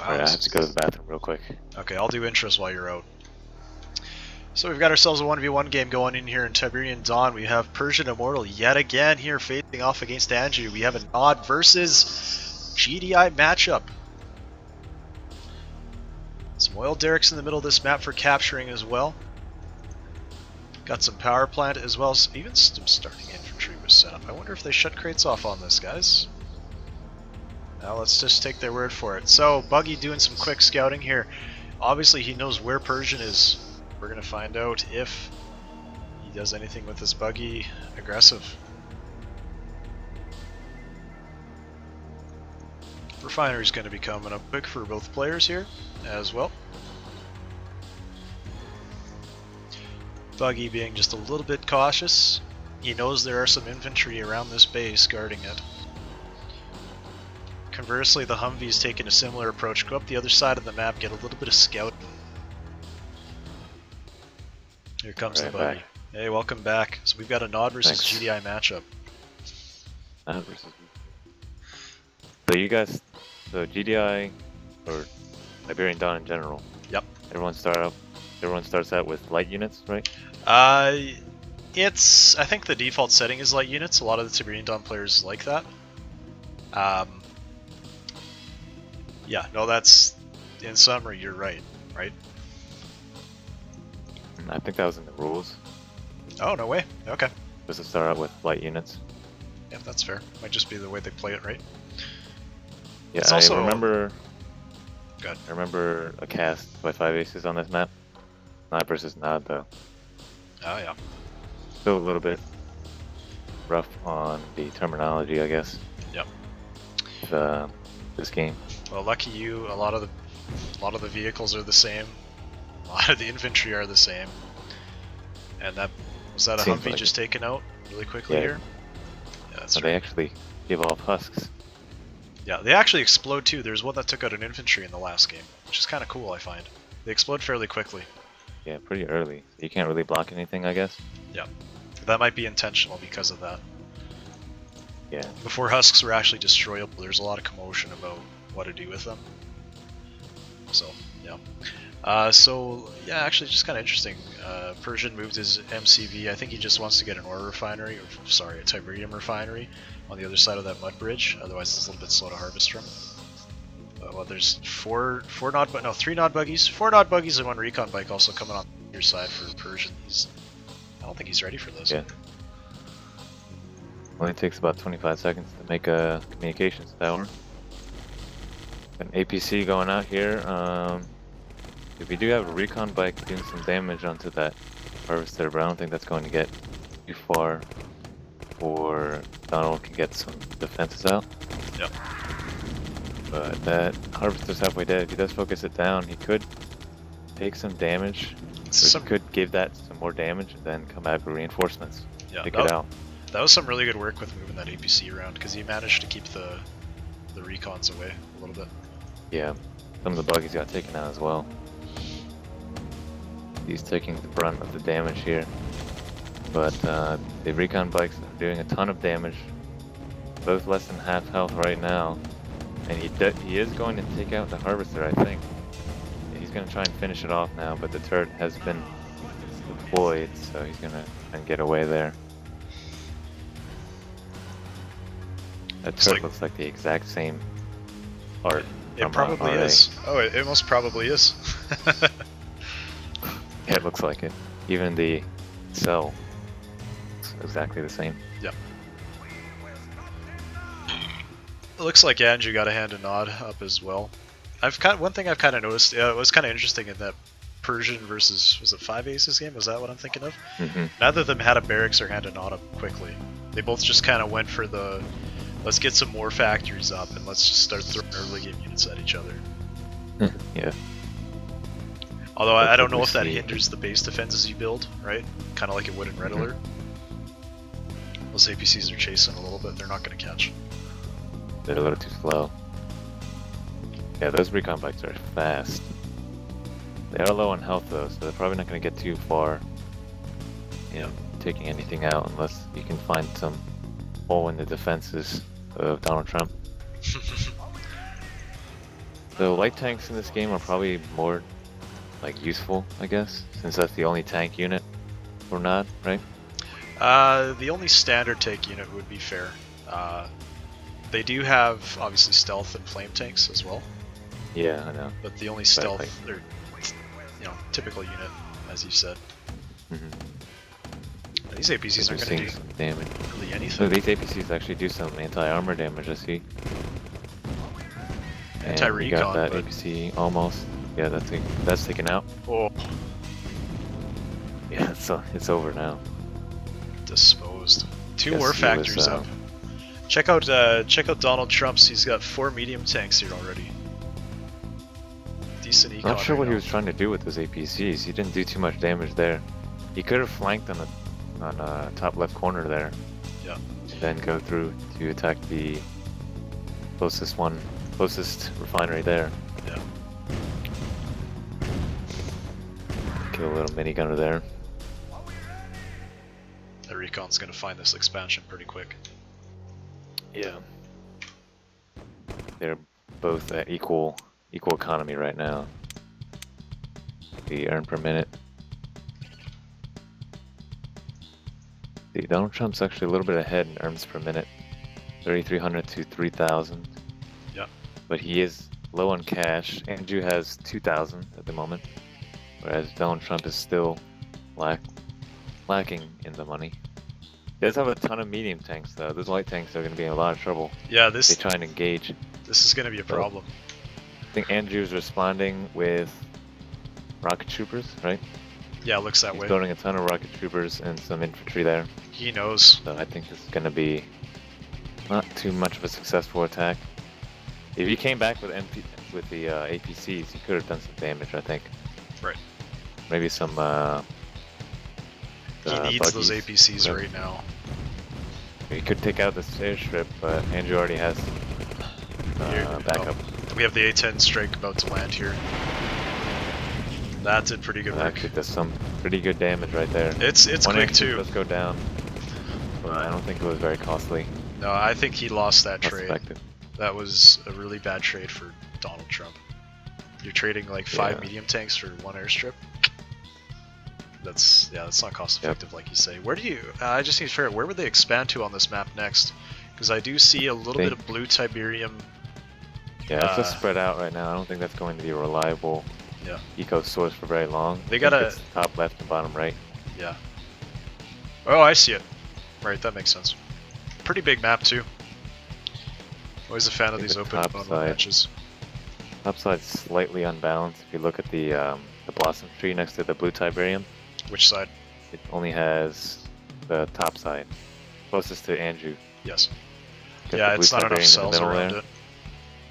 Wow. Alright, I have to go to the bathroom real quick. Okay, I'll do intros while you're out. So we've got ourselves a 1v1 game going in here in Tiberian Dawn. We have Persian Immortal yet again here facing off against Anjew. We have a Nod versus GDI matchup. Some oil derricks in the middle of this map for capturing as well. Got some power plant as well as even some starting infantry was set up. I wonder if they shut crates off on this, guys. Now let's just take their word for it. So Buggy doing some quick scouting here. Obviously he knows where Persian is. We're going to find out if he does anything with this Buggy aggressive. Refinery's going to be coming up quick for both players here as well. Buggy being just a little bit cautious. He knows there are some infantry around this base guarding it. Conversely, the Humvee's taking a similar approach. Go up the other side of the map, get a little bit of scouting. Here comes the Buggy. Back. Hey, welcome back. So we've got a Nod versus Thanks. GDI matchup. So you guys, so GDI or Tiberian Dawn in general. Yep. Everyone starts out with light units, right? I think the default setting is light units. A lot of the Tiberian Dawn players like that. Yeah, no, that's, in summary, you're right, right? I think that was in the rules. Oh, no way. Okay. Was to start out with light units. Yeah, that's fair. Might just be the way they play it, right? Yeah, It's also... I remember. Good. I remember a cast by 5 aces on this map. Not versus Nod though. Oh, yeah. Still a little bit rough on the terminology, I guess. Yep. This game. Well, lucky you. A lot of the vehicles are the same. A lot of the infantry are the same. And that was that a Seems Humvee like just taken out really quickly Yeah. here? Yeah, that's So right. they actually give off husks. Yeah, they actually explode too. There's one that took out an infantry in the last game, which is kind of cool, I find. They explode fairly quickly. Yeah, pretty early. You can't really block anything, I guess. Yeah, that might be intentional because of that. Yeah. Before husks were actually destroyable, there's a lot of commotion about what to do with them. So, yeah. Yeah, actually, just kind of interesting. Persian moved his MCV. I think he just wants to get an ore refinery, or sorry, a Tiberium refinery on the other side of that mud bridge. Otherwise, it's a little bit slow to harvest from. Well, there's three Nod buggies, 4 Nod buggies, and 1 recon bike also coming on your side for Persian. I don't think he's ready for this. Yeah. Only takes about 25 seconds to make a communications tower. An APC going out here. If we do have a recon bike doing some damage onto that harvester, but I don't think that's going to get too far before Donald can get some defenses out. Yep. But that harvester's halfway dead. If he does focus it down, he could take some damage. Or he could give that some more damage and then come back with reinforcements. Yeah, Pick it out. That was some really good work with moving that APC around because he managed to keep the recons away a little bit. Yeah, some of the buggies got taken out as well. He's taking the brunt of the damage here. But the recon bikes are doing a ton of damage. Both less than half health right now. And he is going to take out the harvester, I think. He's going to try and finish it off now, but the turret has been deployed, so he's going to try and get away there. That turret looks like the exact same art. It probably is. Oh, it most probably is. Yeah, it looks like it. Even the cell looks exactly the same. Yep. It looks like Anjew got a hand and Nod up as well. One thing I've kind of noticed. It was kind of interesting in that Persian versus, was it 5 aces game? Was that what I'm thinking of? Mm-hmm. Neither of them had a barracks or hand and Nod up quickly. They both just kind of went for the, let's get some more factories up and let's just start throwing early game units at each other. Yeah. Although I don't know if that hinders the base defenses you build, right? Kind of like it would in Red Alert. Those APCs are chasing a little bit, they're not going to catch. They're a little too slow. Yeah, those recon bikes are fast. They are low on health though, so they're probably not going to get too far in taking anything out unless you can find some hole in the defenses of Donald Trump. The light tanks in this game are probably more like useful, I guess, since that's the only tank unit or not, right? The only standard tank unit would be fair. They do have obviously stealth and flame tanks as well, Yeah, I know. but the only stealth or typical unit, as you said. These APCs aren't going to do some damage. really anything. So these APCs actually do some anti-armor damage, I see. And we got that APC almost. Yeah, that's taken out. Oh, Yeah, so it's over now. disposed. Two Guess war he factors was, up. Check out Donald Trump's. He's got 4 medium tanks here already. Decent econ. Not sure right what he now. was trying to do with those APCs. He didn't do too much damage there. He could have flanked on the top left corner there. Yeah. And then go through to attack the closest refinery there. Yeah. Kill a little minigunner there. The recon's gonna find this expansion pretty quick. Yeah. They're both at equal economy right now. The earn per minute. Donald Trump's actually a little bit ahead in earns per minute. 3,300 to 3,000. Yeah. But he is low on cash. Anjew has 2,000 at the moment. Whereas Donald Trump is still lacking in the money. He does have a ton of medium tanks though. Those light tanks are going to be in a lot of trouble. Yeah, If they try and engage. this is gonna be a problem. I think Anjew's responding with rocket troopers, right? Yeah, looks that He's way. building a ton of rocket troopers and some infantry there. He knows. So I think this is going to be not too much of a successful attack. If he came back with the APCs, he could have done some damage, I think. Right. Maybe some. He needs those buggies. APCs Yep. right now. He could take out this airstrip, but Anjew already has backup. We have the A-10 strike about to land here. That did pretty good That work. actually does some pretty good damage right there. It's One quick airstrip too. does go down, but I don't think it was very costly. No, I think he lost that Less trade. effective. That was a really bad trade for Donald Trump. You're trading like 5 Yeah. medium tanks for 1 airstrip. That's not cost effective like you say. Where do you? I just need to figure out where would they expand to on this map next? Because I do see a little bit of blue Tiberium. Yeah, it's just spread out right now. I don't think that's going to be a reliable eco source for very long. They I think gotta- it's top left and bottom right. Yeah. Oh, I see it. Right, that makes sense. Pretty big map too. Always a fan of think these the open top bottom side- matches. Top side's slightly unbalanced. If you look at the blossom tree next to the blue Tiberium, Which side? it only has the top side, closest to Anjew. Yes. Got Yeah, the it's blue not enough Tiberium in the cells middle around there. it.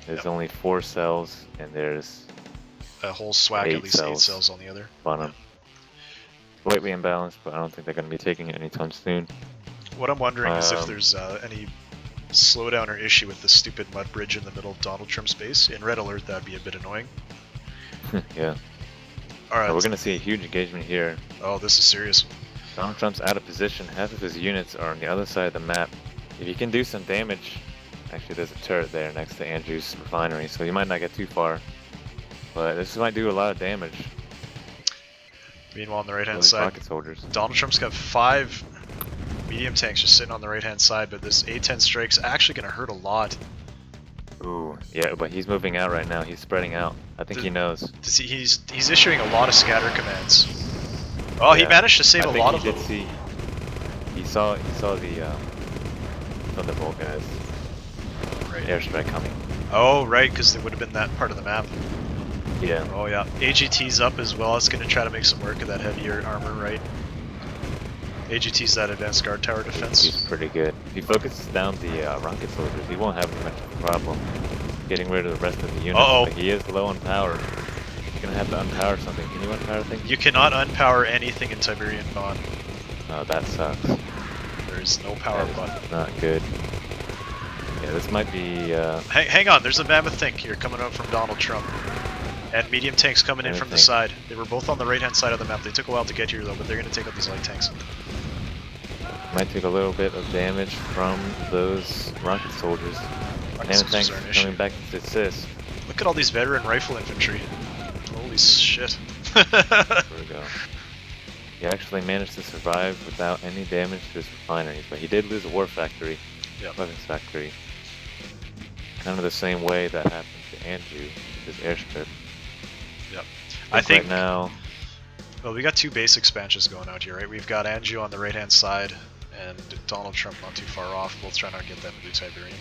There's Yep. only 4 cells, and there's A whole swag, 8 at least 8 cells. cells on the other. bottom. Slightly imbalanced, but I don't think they're going to be taking it anytime soon. What I'm wondering is if Um, there's any slowdown or issue with the stupid mud bridge in the middle of Donald Trump's base. In red alert, that'd be a bit annoying. Yeah. Alright. So we're going to see a huge engagement here. Oh, this is serious. Donald Trump's out of position. Half of his units are on the other side of the map. If he can do some damage, actually there's a turret there next to Anjew's refinery, so he might not get too far. But this might do a lot of damage. Meanwhile, on the right hand Those side, rocket soldiers. Donald Trump's got 5 medium tanks just sitting on the right hand side, but this A-10 strike's actually going to hurt a lot. Ooh, yeah, but he's moving out right now. He's spreading out. I think he knows. He's issuing a lot of scatter commands. Oh, he Yeah. managed to save I a think lot he of did them. see. He saw the Thunderbolt guys Right. airstrike coming. Oh, right, because it would have been that part of the map. Yeah. Oh yeah, AGT's up as well. It's going to try to make some work of that heavier armor, right? AGT's that advanced guard tower He's defense. pretty good. If he focuses down the rocket soldiers, he won't have much of a problem getting rid of the rest of the units. Uh-oh. But he is low on power. He's gonna have to unpower something. Can you unpower things? You cannot unpower anything in Tiberian Dawn. Oh, that sucks. There is no power That button. is not good. Yeah, this might be. Hang on, there's a mammoth tank here coming out from Donald Trump. And medium tanks coming in from the side. They were both on the right hand side of the map. They took a while to get here though, but they're going to take out these light tanks. Might take a little bit of damage from those rocket soldiers. Rocket And scissors thanks are an for issue. coming back to assist. Look at all these veteran rifle infantry. Holy shit. There we go. He actually managed to survive without any damage to his refineries, but he did lose a war factory, Yep. weapons factory. Kind of the same way that happened to Anjew, his airstrip. Yep. I think right now, well, we got two base expansions going out here, right? We've got Anjew on the right hand side and Donald Trump not too far off, both trying to get that blue Tiberium.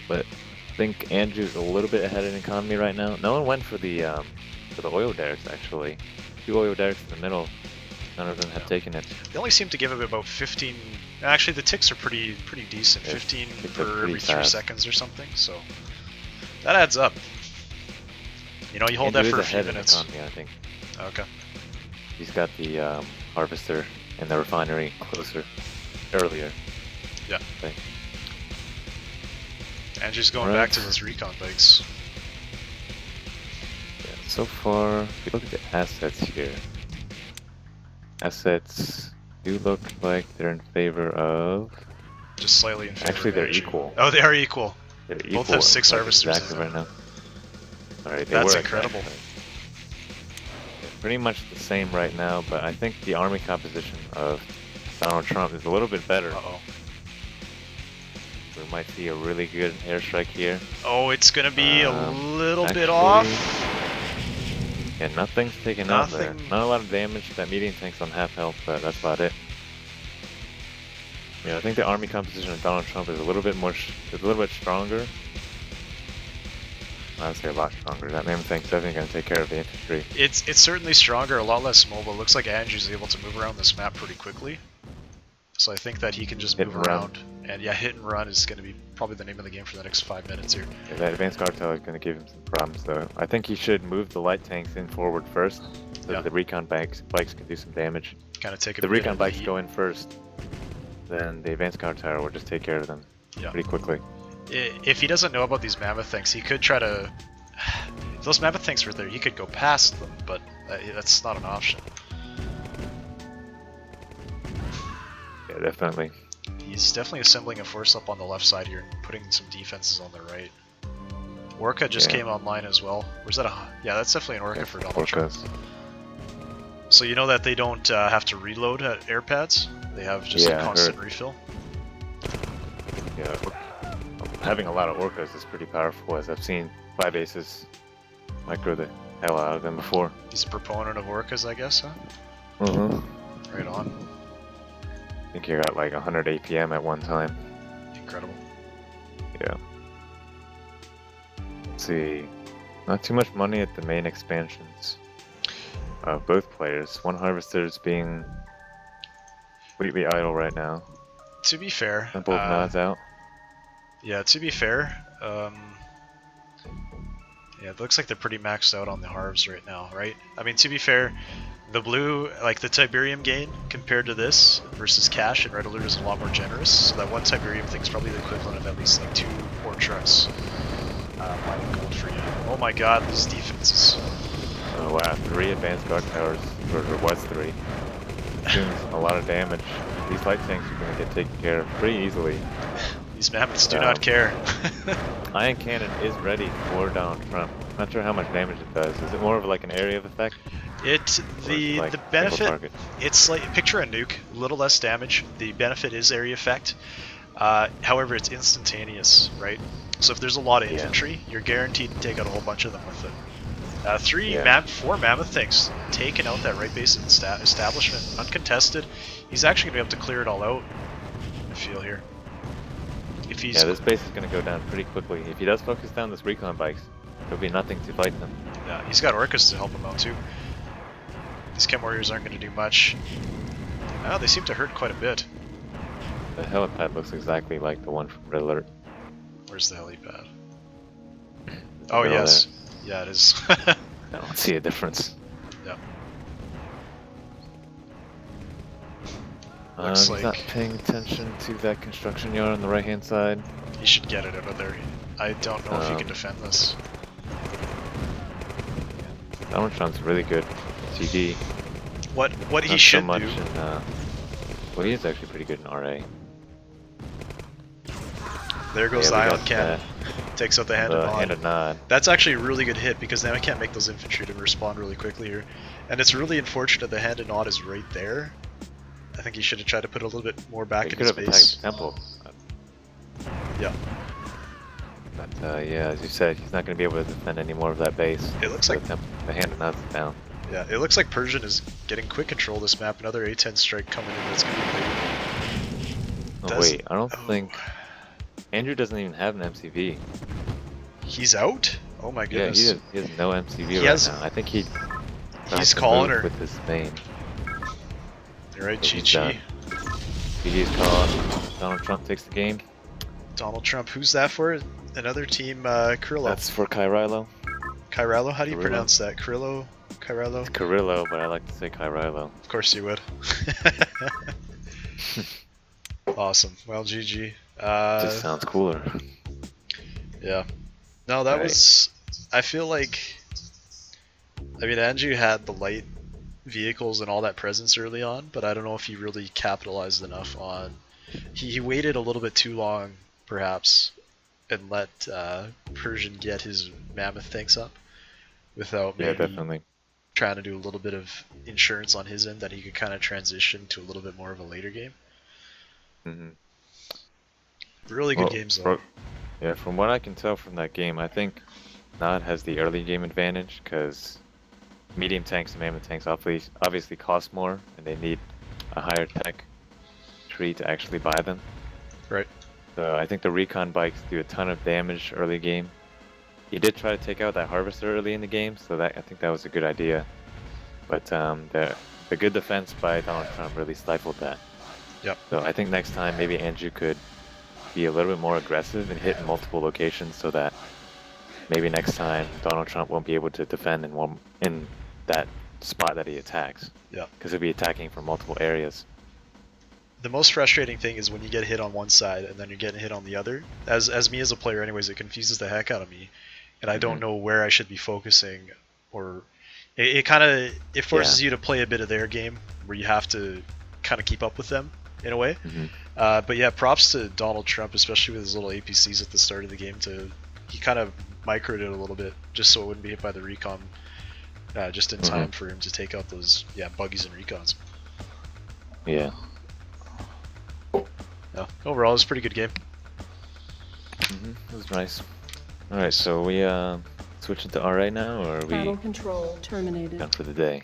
but I think Anjew's a little bit ahead in economy right now. No one went for the oil derricks actually. 2 oil derricks in the middle. None of them have taken it. They only seem to give him about 15. Actually, the ticks are pretty decent. Yeah, 15 ticks per up every pretty 3 fast. seconds or something. So that adds up. You know, you hold Anjew that for a is few ahead in minutes. economy, I think. Okay. He's got the harvester and the refinery closer earlier. Yeah. I think. Angew's going Right. back to those recon bikes. Yeah, so far, if you look at the assets here, assets do look like they're in favor of. Just slightly in favor. Actually, of they're Anjew. equal. Oh, they are equal. They're Both equal, have 6 like, harvesters. exactly right now. Alright, That's were incredible. exactly. Yeah, pretty much the same right now, but I think the army composition of Donald Trump is a little bit better. Uh-oh. We might see a really good airstrike here. Oh, it's gonna be a little bit Actually, off. Yeah, nothing's taken out there. Nothing. Not a lot of damage. That medium tank's on half health, but that's about it. Yeah, I think the army composition of Donald Trump is a little bit more, is a little bit stronger. I would say a lot stronger. That mammoth tank's definitely going to take care of the infantry. It's certainly stronger, a lot less mobile. Looks like Anjew's able to move around this map pretty quickly. So I think that he can just Hit move and run. around. And yeah, hit and run is going to be probably the name of the game for the next 5 minutes here. Yeah, that advanced cartel is going to give him some problems, though. I think he should move the light tanks in forward first, so that the recon bikes can do some damage. Kind of take a The bit recon of the bikes heat. go in first, then the advanced car tower will just take care of them pretty quickly. If he doesn't know about these mammoth things, he could try to... If those mammoth things were there, he could go past them, but that's not an option. Yeah, definitely. He's definitely assembling a force up on the left side here and putting some defenses on the right. Orca just came online as well. Where's that? Yeah, that's definitely an Orca for Donald Trump. So you know that they don't have to reload at air pads? They have just a constant refill? Yeah, having a lot of Orcas is pretty powerful, as I've seen 5 aces micro the hell out of them before. He's a proponent of Orcas, I guess, huh? Mm-hmm. Right on. I think you're at like 100 APM at one time. Incredible. Yeah. Let's see. Not too much money at the main expansions of both players. One harvester's being completely idle right now. To be fair, Both nods out. yeah, to be fair, yeah, it looks like they're pretty maxed out on the harvs right now, right? I mean, to be fair, the blue, like the Tiberium gain compared to this versus cash and red alert is a lot more generous. So that one Tiberium thing is probably the equivalent of at least like 2 port trucks mining gold for you. Oh my god, these defenses. Oh wow, 3 advanced guard towers, or there was 3. Doing a lot of damage. These light tanks are going to get taken care of pretty easily. These mammoths do not care. Iron Cannon is ready for Donald Trump. Not sure how much damage it does. Is it more of like an area of effect? The benefit, it's like, picture a nuke, a little less damage. The benefit is area effect. However, it's instantaneous, right? So if there's a lot of infantry, you're guaranteed to take out a whole bunch of them with it. 4 mammoth tanks taking out that right base establishment, uncontested. He's actually gonna be able to clear it all out. I feel here. If he's this base is gonna go down pretty quickly. If he does focus down those recon bikes, there'll be nothing to fight them. Yeah, he's got Orcas to help him out too. These Chem Warriors aren't gonna do much. Oh, they seem to hurt quite a bit. The helipad looks exactly like the one from Red Alert. Where's the helipad? Oh yes. Yeah, it is. I don't see a difference. Yeah. He's not paying attention to that construction yard on the right hand side. He should get it out of there. I don't know if he can defend this. Donald Trump's really good CD. What he Not should so much do. well, he is actually pretty good in RA. There goes the we ion got cannon. Takes out the hand hand and of nod. That's actually a really good hit because now I can't make those infantry to respond really quickly here. And it's really unfortunate the hand and nod is right there. I think he should have tried to put a little bit more back in his Could have base. attacked the temple. Yeah. But yeah, as you said, he's not going to be able to defend any more of that base. It looks like the hand of nod's down. Yeah, it looks like Persian is getting quick control of this map. Another A10 strike coming in that's going to be late. Oh, wait, I don't think... Andrew doesn't even have an MCV. He's out? Oh my goodness. Yeah, he has no MCV right now. I think he's calling her with his main. You're right, GG. GG's call. Donald Trump takes the game. Donald Trump, who's that for? Another team, Krillo. That's for Kyrilo. Kyrilo? How do you pronounce that? Krillo? Kyrilo? It's Kyrilo, but I like to say Kyrilo. Of course you would. Awesome. Well, GG. Just sounds cooler. Yeah. No, that was... I feel like... I mean, Anjew had the light vehicles and all that presence early on, but I don't know if he really capitalized enough on... He waited a little bit too long, perhaps, and let Persian get his mammoth tanks up without maybe definitely trying to do a little bit of insurance on his end that he could kind of transition to a little bit more of a later game. Really good games though. Yeah, from what I can tell from that game, I think Nod has the early game advantage because medium tanks and mammoth tanks obviously cost more, and they need a higher tech tree to actually buy them. Right. So I think the recon bikes do a ton of damage early game. He did try to take out that harvester early in the game, so I think that was a good idea. But the good defense by Donald Trump really stifled that. Yep. So I think next time maybe Anjew could be a little bit more aggressive and hit in multiple locations so that maybe next time Donald Trump won't be able to defend in that spot that he attacks. Yeah. Because he'll be attacking from multiple areas. The most frustrating thing is when you get hit on one side and then you're getting hit on the other. As me as a player anyways, it confuses the heck out of me. And I don't know where I should be focusing, or it forces you to play a bit of their game where you have to kind of keep up with them in a way. But yeah, props to Donald Trump, especially with his little APCs at the start of the game. He kind of microed it a little bit just so it wouldn't be hit by the recon, just in time for him to take out those buggies and recons. Yeah. Yeah. Overall, it was a pretty good game. It was nice. All right, so we switching to RA now, or are we Battle control terminated. done for the day?